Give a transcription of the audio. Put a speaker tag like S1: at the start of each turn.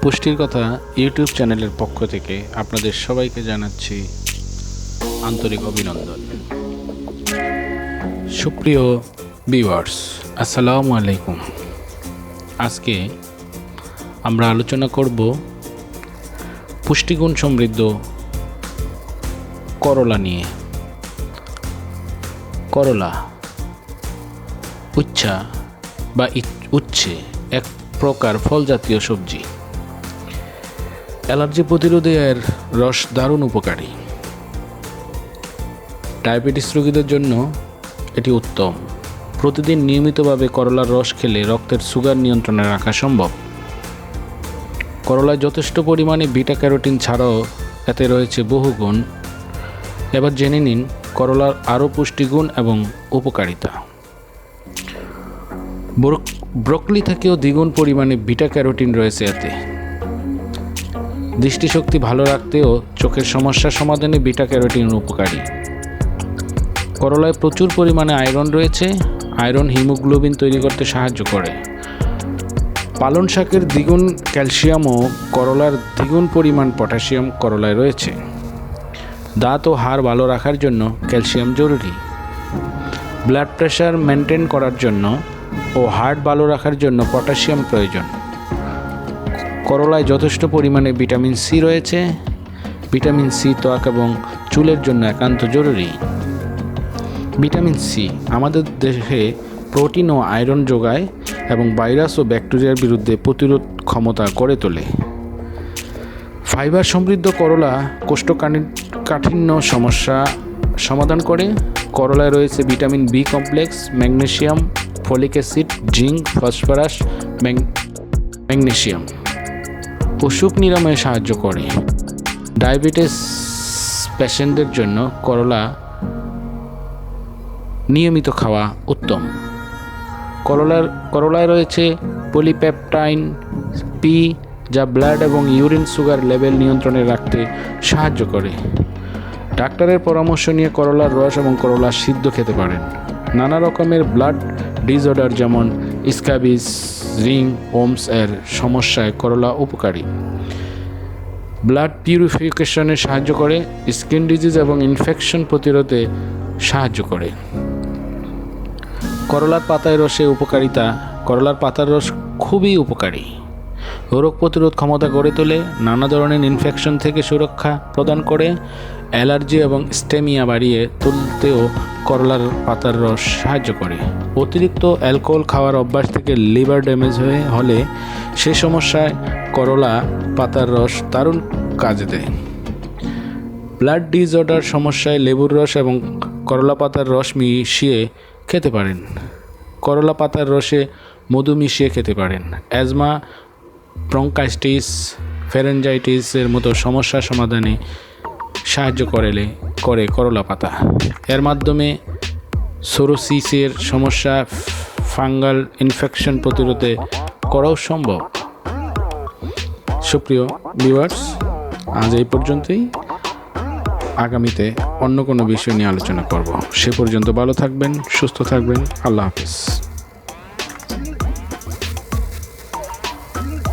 S1: পুষ্টির কথা ইউটিউব চ্যানেলের পক্ষ থেকে আপনাদের সবাইকে জানাচ্ছি আন্তরিক অভিনন্দন। সুপ্রিয় ভিউয়ার্স, আসসালামু আলাইকুম। আজকে আমরা আলোচনা করব পুষ্টিগুণ সমৃদ্ধ করলা নিয়ে। করলা উচ্ছে এক প্রকার ফল জাতীয় সবজি। অ্যালার্জি প্রতিরোধে এর রস দারুণ উপকারী। ডায়াবেটিস রোগীদের জন্য এটি উত্তম। প্রতিদিন নিয়মিতভাবে করলার রস খেলে রক্তের সুগার নিয়ন্ত্রণে রাখা সম্ভব। করলায় যথেষ্ট পরিমাণে বিটা ক্যারোটিন ছাড়াও এতে রয়েছে বহু গুণ। এবার জেনে নিন করলার আরও পুষ্টিগুণ এবং উপকারিতা। ব্রোকলি থেকেও দ্বিগুণ পরিমাণে বিটা ক্যারোটিন রয়েছে এতে। দৃষ্টিশক্তি ভালো রাখতেও চোখের সমস্যা সমাধানে বিটা ক্যারোটিন উপকারী। করলায় প্রচুর পরিমাণে আয়রন রয়েছে। আয়রন হিমোগ্লোবিন তৈরি করতে সাহায্য করে। পালং শাকের দ্বিগুণ ক্যালসিয়াম ও করলার দ্বিগুণ পরিমাণ পটাশিয়াম করলায় রয়েছে। দাঁত ও হাড় ভালো রাখার জন্য ক্যালসিয়াম জরুরি। ব্লাড প্রেশার মেনটেন করার জন্য ও হার্ট ভালো রাখার জন্য পটাশিয়াম প্রয়োজন। করলায় যথেষ্ট পরিমাণে ভিটামিন সি রয়েছে। ভিটামিন সি ত্বক এবং চুলের জন্য একান্ত জরুরি। ভিটামিন সি আমাদের দেহে প্রোটিন ও আয়রন যোগায় এবং ভাইরাস ও ব্যাকটেরিয়ার বিরুদ্ধে প্রতিরোধ ক্ষমতা গড়ে তোলে। ফাইবার সমৃদ্ধ করলা কোষ্ঠকাঠিন্য সমস্যা সমাধান করে। করলায় রয়েছে vitamin B complex, magnesium, folic acid, zinc, phosphorus, magnesium. অসুখ নিরাময়ে সাহায্য করে। ডায়াবেটিস পেশেন্টদের জন্য নিয়মিত খাওয়া উত্তম। করলায় রয়েছে পলিপেপটাইড পি, যা ব্লাড এবং ইউরিন সুগার লেভেল নিয়ন্ত্রণে রাখতে সাহায্য করে। ডাক্তারের পরামর্শ নিয়ে করলার রস এবং করলা সিদ্ধ খেতে পারেন। নানা রকমের ব্লাড ডিসঅর্ডার যেমন স্ক্যাবিস, রিং ওমস এর সমস্যায় করলা উপকারী। ব্লাড পিউরিফিকেশনে সাহায্য করে। স্কিন ডিজিজ এবং ইনফেকশন প্রতিরোধে সাহায্য করে। করলার পাতার রসে উপকারিতা। করলার পাতার রস খুবই উপকারী। রোগ প্রতিরোধ ক্ষমতা গড়ে তোলে। নানা ধরনের ইনফেকশন থেকে সুরক্ষা প্রদান করে। অ্যালার্জি এবং স্টেমিয়া বাড়িয়ে তুলতেও করলার পাতার রস সাহায্য করে। অতিরিক্ত অ্যালকোহল খাওয়ার অভ্যাস থেকে লিভার ড্যামেজ হলে সে সমস্যায় করলা পাতার রস দারুণ কাজে দেয়। ব্লাড ডিসঅর্ডার সমস্যায় লেবুর রস এবং করলা পাতার রস মিশিয়ে খেতে পারেন। করলা পাতার রসে মধু মিশিয়ে খেতে পারেন। অ্যাজমা, ব্রঙ্কাইটিস, ফ্যারেঞ্জাইটিসের মতো সমস্যা সমাধানে সাহায্য করে করলা পাতা। এর মাধ্যমে সোরোসিসের সমস্যা, ফাঙ্গাল ইনফেকশন প্রতিরোধে করাও সম্ভব। সুপ্রিয় ভিউয়ার্স, আজ এই পর্যন্তই। আগামীতে অন্য কোনো বিষয় নিয়ে আলোচনা করব। সে পর্যন্ত ভালো থাকবেন, সুস্থ থাকবেন। আল্লাহ হাফেজ।